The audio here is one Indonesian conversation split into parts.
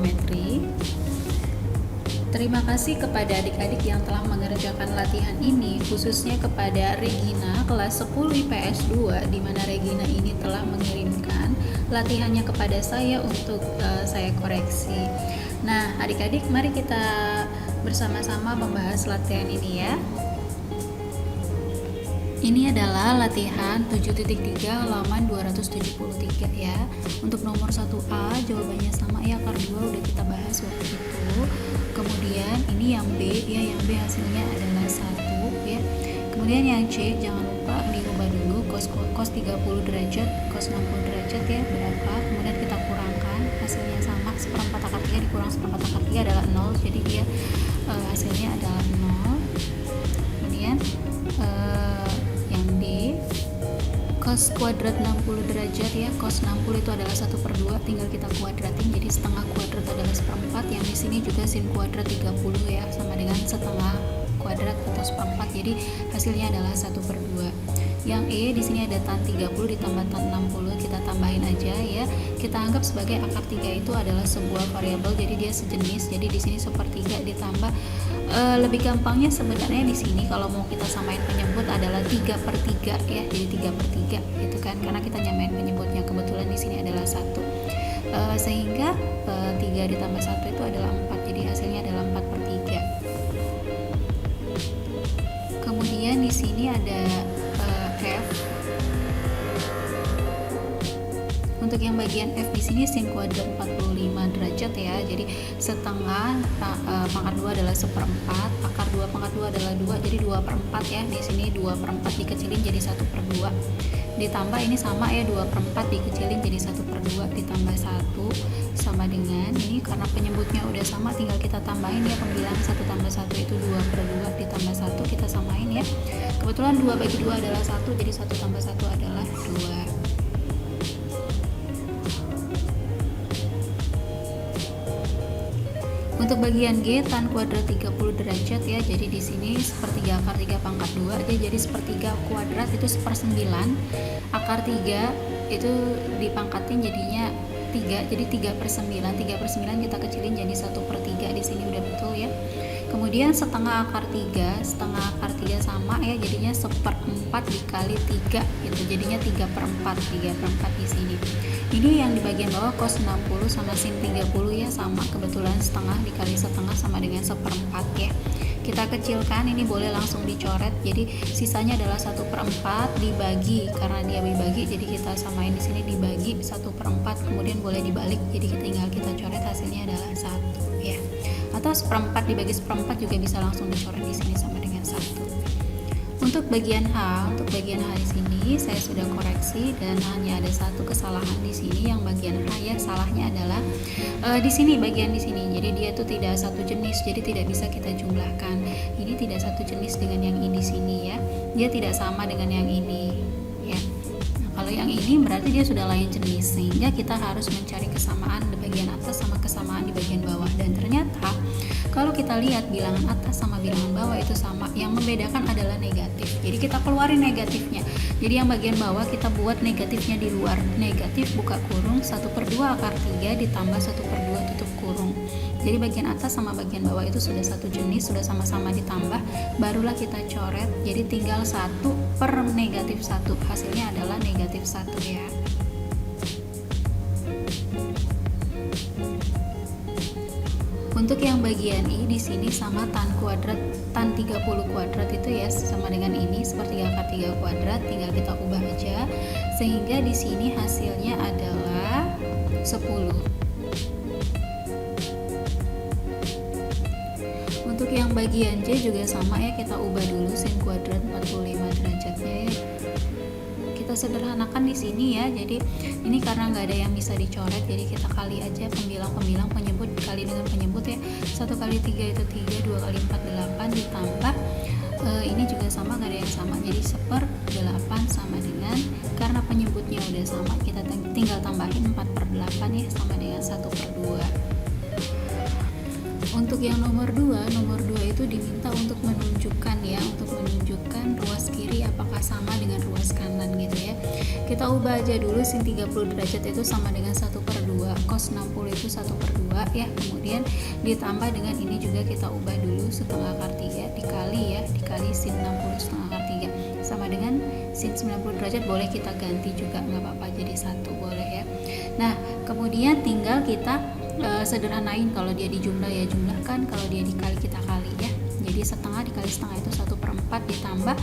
Geometri. Terima kasih kepada adik-adik yang telah mengerjakan latihan ini, khususnya kepada Regina kelas 10 IPS 2, di mana Regina ini telah mengirimkan latihannya kepada saya untuk saya koreksi. Nah, adik-adik mari kita bersama-sama membahas latihan ini ya. Ini adalah latihan 7.3 halaman 273 ya. Untuk nomor 1A jawabannya sama ya, akar 2 udah kita bahas waktu itu. Kemudian ini yang B ya, yang B hasilnya adalah 1 ya. Kemudian yang C jangan lupa dirubah dulu, cos 30 derajat, cos 60 derajat ya berapa. Kemudian kita kurangkan, hasilnya sama, seperempat akar 3 dikurang seperempat akar 3 adalah 0, jadi dia hasilnya adalah 0. Kemudian yang D, cos kuadrat 60 derajat ya, cos 60 itu adalah 1/2, tinggal kita kuadratin, jadi setengah kuadrat adalah seperempat. Yang di sini juga sin kuadrat 30 ya, sama dengan setengah kuadrat atau seperempat, jadi hasilnya adalah 1/2. Yang E di sini ada tan 30 ditambah tan 60, kita tambahin aja ya. Kita anggap sebagai akar 3 itu adalah sebuah variabel, jadi dia sejenis. Jadi di sini 1/3 ditambah lebih gampangnya sebenarnya di sini kalau mau kita samain penyebut adalah 3/3 ya. Jadi 3/3 itu kan karena kita nyamain penyebutnya, kebetulan di sini adalah 1. Sehingga 3 ditambah 1 itu adalah 4. Jadi hasilnya adalah 4/3. Kemudian di sini ada F. Untuk yang bagian F di sini sin kuadrat 45 derajat ya. Jadi setengah pangkat 2 adalah 1/4, akar 2 pangkat 2 adalah 2, jadi 2/4 ya. Di sini 2/4 dikecilin jadi 1/2. Ditambah ini sama ya, 2/4 dikecilin jadi 1/2 ditambah 1 sama dengan ini, karena penyebutnya udah sama tinggal kita tambahin ya, pembilang 1 tambah 1 itu 2/2 ditambah 1, kita samain ya. Kebetulan 2 bagi 2 adalah 1, jadi 1 tambah 1 adalah 2. Untuk bagian G tan kuadrat 30 derajat ya. Jadi di sini 1/3 akar 3 pangkat 2 aja, jadi 1/3 kuadrat itu 1/9. Akar 3 itu dipangkatin jadinya 3, jadi 3/9. 3/9 kita kecilin jadi 1/3, di sini udah betul ya. Kemudian setengah akar 3 sama ya, jadinya 1/4 dikali 3 gitu, jadinya 3/4 di sini. Ini yang di bagian bawah cos 60 sama sin 30 ya, sama, kebetulan setengah dikali setengah sama dengan 1/4 ya. Kita kecilkan, ini boleh langsung dicoret, jadi sisanya adalah 1/4 dibagi, karena dia dibagi jadi kita samain di sini dibagi 1/4, kemudian boleh dibalik, jadi tinggal kita coret, hasilnya adalah 1 ya. Atau 1/4 dibagi 1/4 juga bisa langsung dicoret di sini sama dengan 1. Untuk bagian H di sini saya sudah koreksi dan hanya ada satu kesalahan di sini. Yang bagian H ya, salahnya adalah di sini, bagian di sini. Jadi dia itu tidak satu jenis, jadi tidak bisa kita jumlahkan. Ini tidak satu jenis dengan yang ini di sini ya. Dia tidak sama dengan yang ini ya. Nah, kalau yang ini berarti dia sudah lain jenis, sehingga kita harus mencari kesamaan di bagian atas sama kesamaan di bagian bawah. Dan ternyata kalau kita lihat bilangan atas sama bilangan bawah itu sama, yang membedakan adalah negatif. Jadi kita keluarin negatifnya. Jadi yang bagian bawah kita buat negatifnya di luar. Negatif buka kurung 1/2 akar 3 ditambah 1/2 tutup kurung. Jadi bagian atas sama bagian bawah itu sudah satu jenis, sudah sama-sama ditambah, barulah kita coret. Jadi tinggal 1/-1, hasilnya adalah -1 ya. Untuk yang bagian I di sini sama tan 30 kuadrat itu ya, sama dengan ini 1/3 akar 3 kuadrat, tinggal kita ubah aja sehingga di sini hasilnya adalah 10. Untuk yang bagian J juga sama ya, kita ubah dulu sin kuadrat 45 derajatnya ya. Kita sederhanakan di sini ya. Jadi ini karena nggak ada yang bisa dicoret, jadi kita kali aja pembilang penyebut kali dengan penyebut ya. 1 kali 3 itu 3, 2 kali 4 8 ditambah ini juga sama, nggak ada yang sama, jadi 1/8 sama dengan, karena penyebutnya udah sama kita tinggal tambahin 4/8 ya, sama dengan 1/2. Untuk yang nomor 2 itu diminta untuk menunjukkan ya, untuk menunjukkan ruas kiri apakah sama dengan ruas kanan gitu ya. Kita ubah aja dulu sin 30 derajat itu sama dengan 1/2, cos 60 itu 1/2, 2 ya, kemudian ditambah dengan ini juga kita ubah dulu setengah akar 3 dikali sin 60 setengah akar 3 sama dengan sin 90 derajat, boleh kita ganti juga nggak apa-apa jadi 1, boleh ya. Nah kemudian tinggal kita sederhanain, kalau dia dijumlah ya jumlahkan, kalau dia dikali kita kali ya. Jadi setengah dikali setengah itu 1/4 ditambah,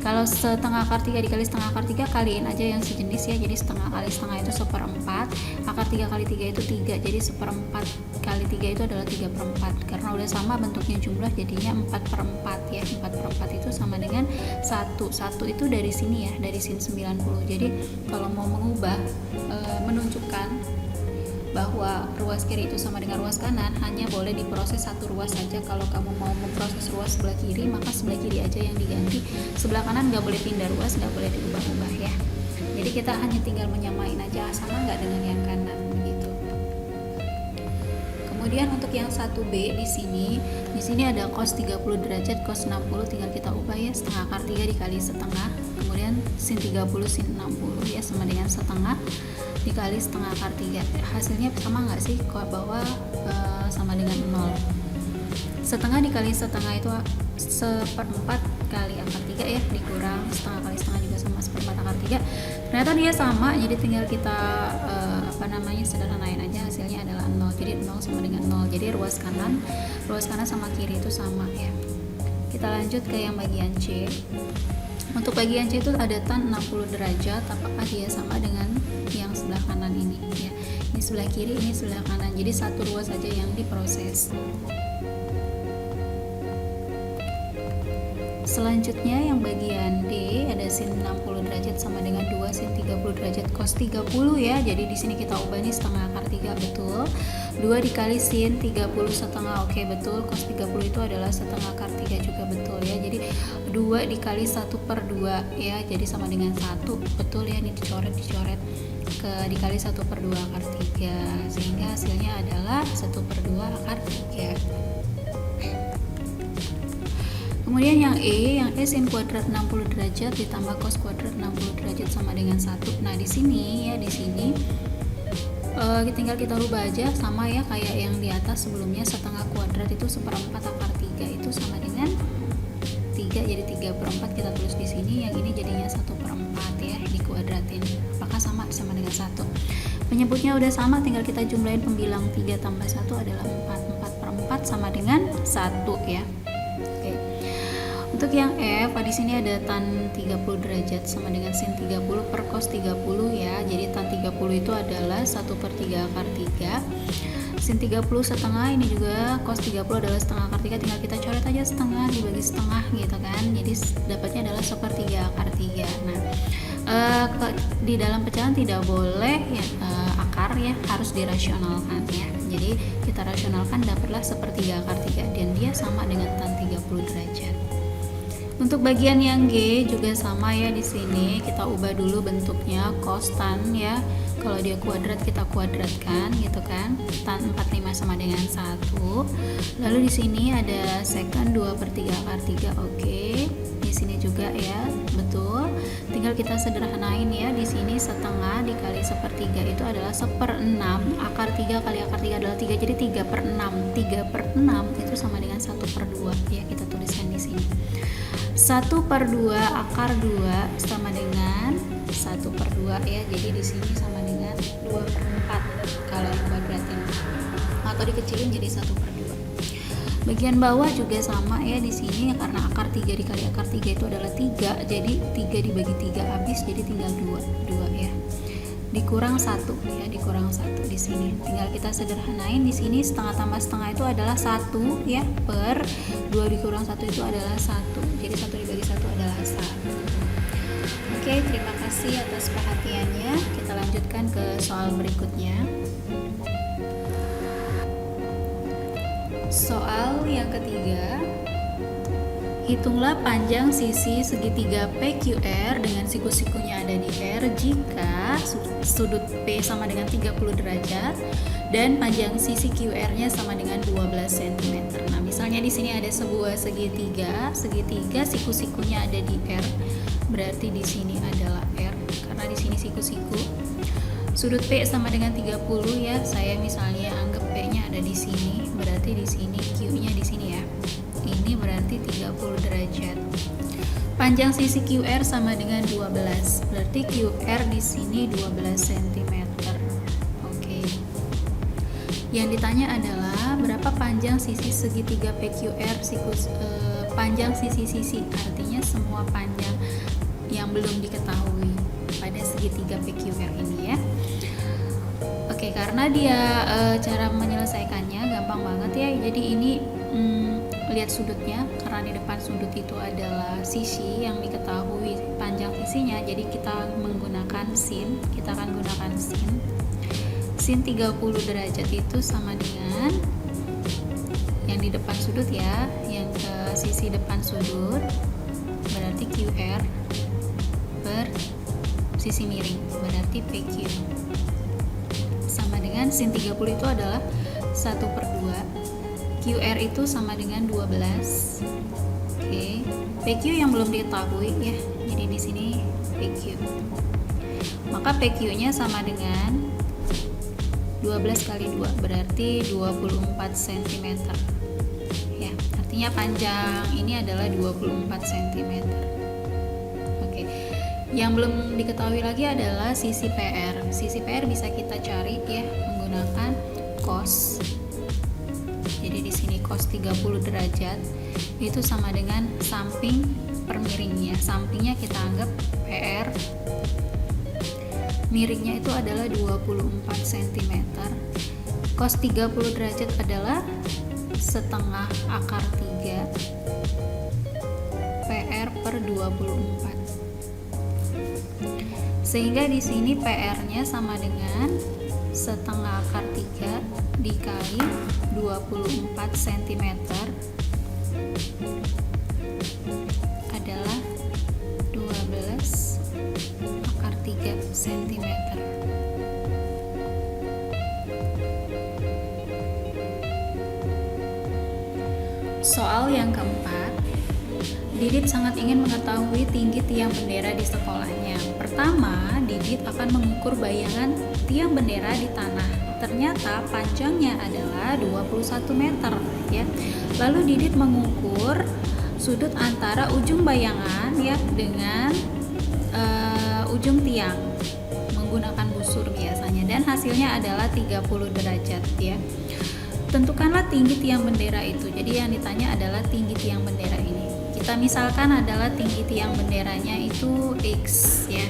kalau setengah akar 3 dikali setengah akar 3 kaliin aja yang sejenis ya, jadi setengah kali setengah itu 1/4, akar 3 kali 3 itu 3, jadi 1/4 kali 3 itu adalah 3/4, karena udah sama bentuknya jumlah jadinya 4/4 ya. 4/4 itu sama dengan 1 itu dari sini ya, dari sin 90. Jadi kalau mau mengubah menunjukkan bahwa ruas kiri itu sama dengan ruas kanan, hanya boleh diproses satu ruas saja. Kalau kamu mau memproses ruas sebelah kiri, maka sebelah kiri aja yang diganti, sebelah kanan nggak boleh pindah ruas, nggak boleh diubah-ubah ya. Jadi kita hanya tinggal menyamain aja sama nggak dengan yang kanan begitu. Kemudian untuk yang 1B di sini ada cos 30 derajat, cos 60 tinggal kita ubah ya, setengah akar 3 dikali setengah, kemudian sin 30 sin 60 ya sama dengan setengah dikali setengah akar 3. Hasilnya sama nggak sih? Bahwa sama dengan 0. Setengah dikali setengah itu 1/4 kali akar 3 ya, dikurang setengah kali setengah juga sama 1/4 akar 3. Ternyata dia sama, jadi tinggal kita sederhanain aja, hasilnya adalah 0. Jadi 0 sama dengan 0. Jadi ruas kanan sama kiri itu sama ya. Kita lanjut ke yang bagian C. Untuk bagian C itu ada tan 60 derajat, apakah dia sama dengan yang sebelah kanan ini ya. Ini sebelah kiri, ini sebelah kanan. Jadi satu ruas saja yang diproses. Selanjutnya yang bagian D ada sin 60 derajat sama dengan 2 sin 30 derajat cos 30 ya. Jadi di sini kita ubah nih setengah akar 3 betul. 2 dikali sin 30 setengah, oke betul. Cos 30 itu adalah setengah akar 3 juga betul ya. Jadi 2 dikali 1/2 ya. Jadi sama dengan 1, betul ya, ini dicoret dikali 1/2 akar 3, sehingga hasilnya adalah 1/2 akar 3. Kemudian yang E sin kuadrat 60 derajat ditambah cos kuadrat 60 derajat sama dengan 1. Nah di sini tinggal kita rubah aja sama ya kayak yang di atas sebelumnya, setengah kuadrat itu 1/4 akar 3 itu sama dengan 3, jadi 3/4 kita tulis di sini, yang ini jadinya 1/4 ya, dikuadratin. Apakah sama dengan 1? Penyebutnya udah sama, tinggal kita jumlahin pembilang 3 tambah 1 adalah 4. 4/4 sama dengan 1 ya. Oke. Untuk yang F, di sini ada tan 30 derajat sama dengan sin 30 per cos 30 ya. Jadi tan 30 itu adalah 1/3 akar 3. Sin 30 setengah, ini juga cos 30 adalah setengah akar 3, tinggal kita coret aja setengah dibagi setengah gitu kan. Jadi dapatnya adalah 1/3 akar 3. Nah, di dalam pecahan tidak boleh ya, akar ya, harus dirasionalkan ya. Jadi kita rasionalkan, dapatlah 1/3 akar 3 dan dia sama dengan tan 30 derajat. Untuk bagian yang G juga sama ya, di sini kita ubah dulu bentuknya cos tan ya. Kalau dia kuadrat kita kuadratkan gitu kan. Tan 45 sama dengan 1. Lalu di sini ada secant 2/3 akar 3. Oke. Di sini juga ya, betul. Tinggal kita sederhanain ya. Di sini setengah dikali 1/3 itu adalah 1/6. Akar 3 kali akar 3 adalah 3, jadi 3/6. 3/6 itu sama dengan 1/2 ya, kita tuliskan di sini. 1/2 akar 2 sama dengan 1/2 ya. Jadi di sini sama dengan 2/4 kalau dikuadratin atau dikecilin jadi 1/2. Bagian bawah juga sama ya, di sini karena akar 3 dikali akar 3 itu adalah 3, jadi 3 dibagi 3 habis, jadi tinggal 2 ya. Dikurang 1 ya, dikurang 1 di sini. Tinggal kita sederhanain, di sini setengah tambah setengah itu adalah 1 ya, per 2 dikurang 1 itu adalah 1. Jadi 1 dibagi 1 adalah 1. Oke, terima kasih atas perhatiannya. Kita lanjutkan ke soal berikutnya. Soal yang ketiga. Hitunglah panjang sisi segitiga PQR dengan siku-sikunya ada di R jika sudut P sama dengan 30 derajat dan panjang sisi QR-nya sama dengan 12 cm. Nah, misalnya di sini ada sebuah segitiga siku-sikunya ada di R. Berarti di sini adalah R karena di sini siku-siku. Sudut P sama dengan 30 ya. Saya misalnya anggap P-nya ada di di sini, berarti di sini Q-nya di sini ya. Ini berarti 30 derajat. Panjang sisi QR sama dengan 12. Berarti QR di sini 12 cm. Oke. Yang ditanya adalah berapa panjang sisi segitiga PQR panjang sisi-sisi, artinya semua panjang yang belum diketahui pada segitiga PQR ini ya. Oke, karena dia cara menyelesaikannya gampang banget ya. Jadi ini lihat sudutnya, karena di depan sudut itu adalah sisi yang diketahui panjang sisinya, jadi kita menggunakan sin. Kita akan gunakan sin. Sin 30 derajat itu sama dengan yang di depan sudut ya, yang ke sisi depan sudut berarti QR per sisi miring berarti PQ sama dengan sin 30 itu adalah 1/2. QR itu sama dengan 12. Oke, PQ yang belum diketahui ya, jadi di sini PQ, maka PQ nya sama dengan 12 kali 2 berarti 24 cm ya, artinya panjang ini adalah 24 cm. Oke, yang belum diketahui lagi adalah sisi PR. Sisi PR bisa kita cari ya menggunakan cos. Jadi di sini cos 30 derajat itu sama dengan samping per miringnya. Sampingnya kita anggap PR, miringnya itu adalah 24 cm. Cos 30 derajat adalah setengah akar 3 PR per 24. Sehingga di sini PR-nya sama dengan setengah akar 3 dikali 24 cm adalah 12 akar 3 cm. Soal yang keempat, Didit sangat ingin mengetahui tinggi tiang bendera di sekolahnya. Pertama, Didit akan mengukur bayangan tiang bendera di tanah. Ternyata panjangnya adalah 21 meter ya. Lalu Didit mengukur sudut antara ujung bayangan ya dengan ujung tiang menggunakan busur biasanya, dan hasilnya adalah 30 derajat ya. Tentukanlah tinggi tiang bendera itu. Jadi yang ditanya adalah tinggi tiang bendera ini. Kita misalkan adalah tinggi tiang benderanya itu X ya,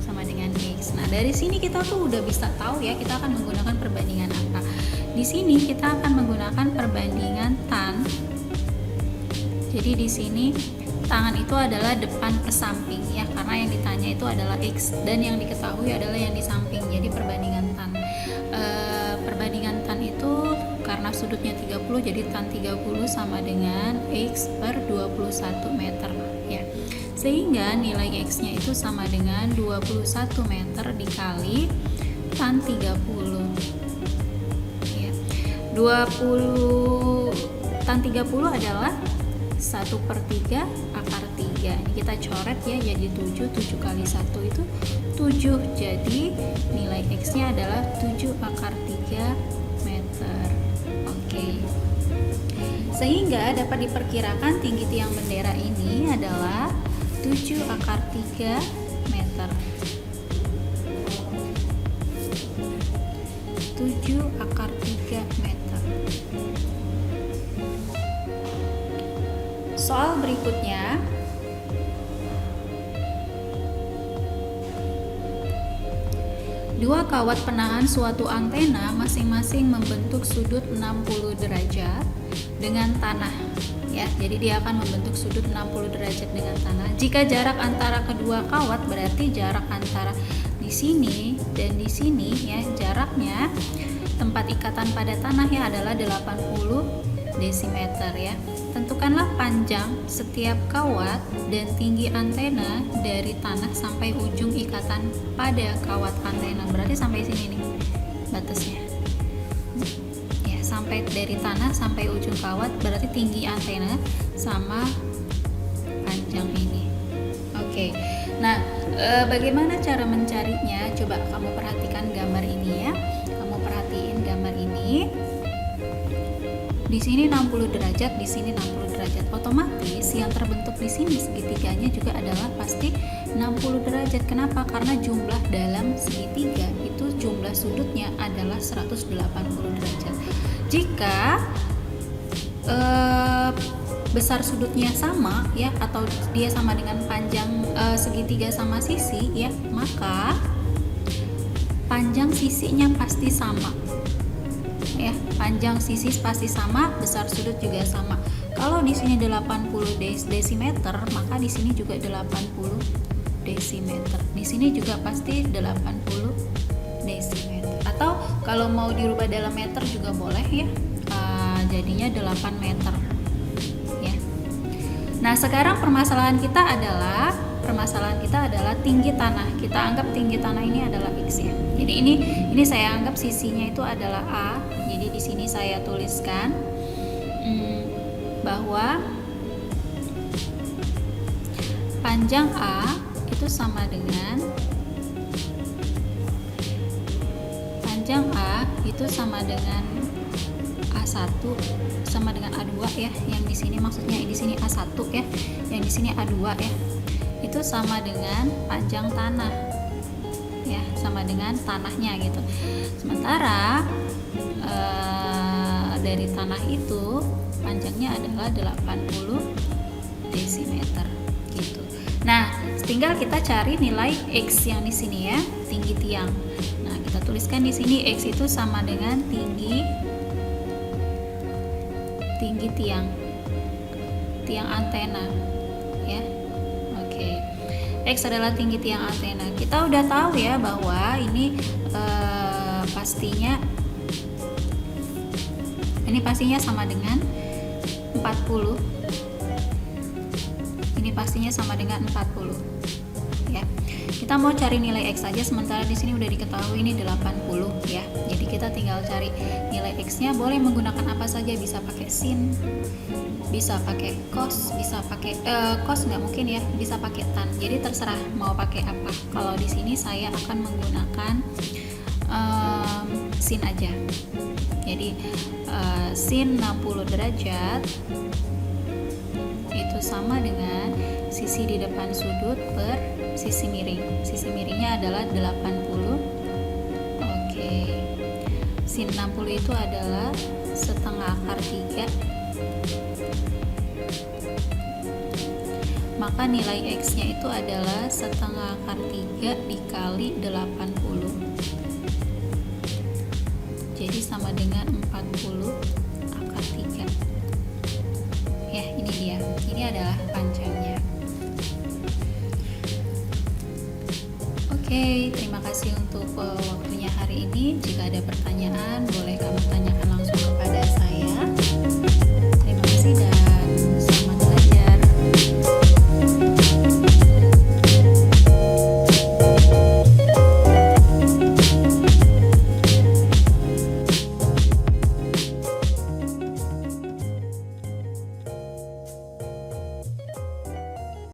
sama dengan X. Nah, dari sini kita tuh udah bisa tahu ya kita akan menggunakan perbandingan apa. Di sini kita akan menggunakan perbandingan tan. Jadi di sini tangan itu adalah depan ke samping ya, karena yang ditanya itu adalah X dan yang diketahui adalah yang di samping. Jadi perbandingan tan. Perbandingan tan itu karena sudutnya 30, jadi tan 30 sama dengan X per 21 meter ya. Sehingga nilai X nya itu sama dengan 21 meter dikali tan 30 ya. 20 tan 30 adalah 1/3 akar 3. Ini kita coret ya, jadi 7 kali 1 itu 7. Jadi nilai X nya adalah 7 akar 3 meter. Oke. Sehingga dapat diperkirakan tinggi tiang bendera ini adalah 7 akar 3 meter. 7 akar 3 meter. Soal berikutnya, dua kawat penahan suatu antena masing-masing membentuk sudut 60 derajat dengan tanah ya. Jadi dia akan membentuk sudut 60 derajat dengan tanah. Jika jarak antara kedua kawat, berarti jarak antara di sini dan di sini ya, jaraknya tempat ikatan pada tanahnya adalah 80 desimeter ya. Tentukanlah panjang setiap kawat dan tinggi antena dari tanah sampai ujung ikatan pada kawat antena. Berarti sampai sini nih batasnya. Ya, sampai dari tanah sampai ujung kawat, berarti tinggi antena sama panjang ini. Oke. Nah, bagaimana cara mencarinya? Coba kamu perhatikan gambar ini ya. Kamu perhatiin gambar ini. di sini 60 derajat, di sini 60 derajat. Otomatis yang terbentuk di sini segitiganya juga adalah pasti 60 derajat. Kenapa? Karena jumlah dalam segitiga itu jumlah sudutnya adalah 180 derajat. Jika besar sudutnya sama ya, atau dia sama dengan panjang segitiga sama sisi ya, maka panjang sisinya pasti sama ya, panjang sisi pasti sama, besar sudut juga sama. Kalau di sini 80 desimeter, maka di sini juga 80 desimeter. Di sini juga pasti 80 desimeter. Atau kalau mau dirubah dalam meter juga boleh ya. Jadinya 8 meter. Ya. Nah, sekarang permasalahan kita adalah tinggi tanah. Kita anggap tinggi tanah ini adalah X ya. Jadi ini saya anggap sisinya itu adalah A. Jadi di sini saya tuliskan bahwa panjang A itu sama dengan A1 sama dengan A2 ya. Yang di sini maksudnya di sini A1 ya. Yang di sini A2 ya. Itu sama dengan panjang tanah ya, sama dengan tanahnya gitu. Sementara dari tanah itu panjangnya adalah 80 desimeter gitu. Nah, tinggal kita cari nilai X yang di sini ya, tinggi tiang. Nah, kita tuliskan di sini X itu sama dengan tinggi tiang antena ya. Oke. X adalah tinggi tiang antena. Kita udah tahu ya bahwa ini pastinya sama dengan 40. Ini pastinya sama dengan 40 ya. Kita mau cari nilai X saja, sementara di sini udah diketahui ini 80 ya. Jadi kita tinggal cari nilai X-nya. Boleh menggunakan apa saja, bisa pakai sin, bisa pakai cos, bisa pakai cos nggak mungkin ya, bisa pakai tan. Jadi terserah mau pakai apa. Kalau di sini saya akan menggunakan sin aja. Jadi sin 60 derajat itu sama dengan sisi di depan sudut per sisi miring. Sisi miringnya adalah 80. Oke. Sin 60 itu adalah setengah akar 3. Maka nilai X-nya itu adalah setengah akar 3 dikali 80. Jadi sama dengan 40 akar 3. Ya, ini dia. Ini adalah panjangnya. Oke, terima kasih untuk waktunya hari ini. Jika ada pertanyaan, boleh kamu tanyakan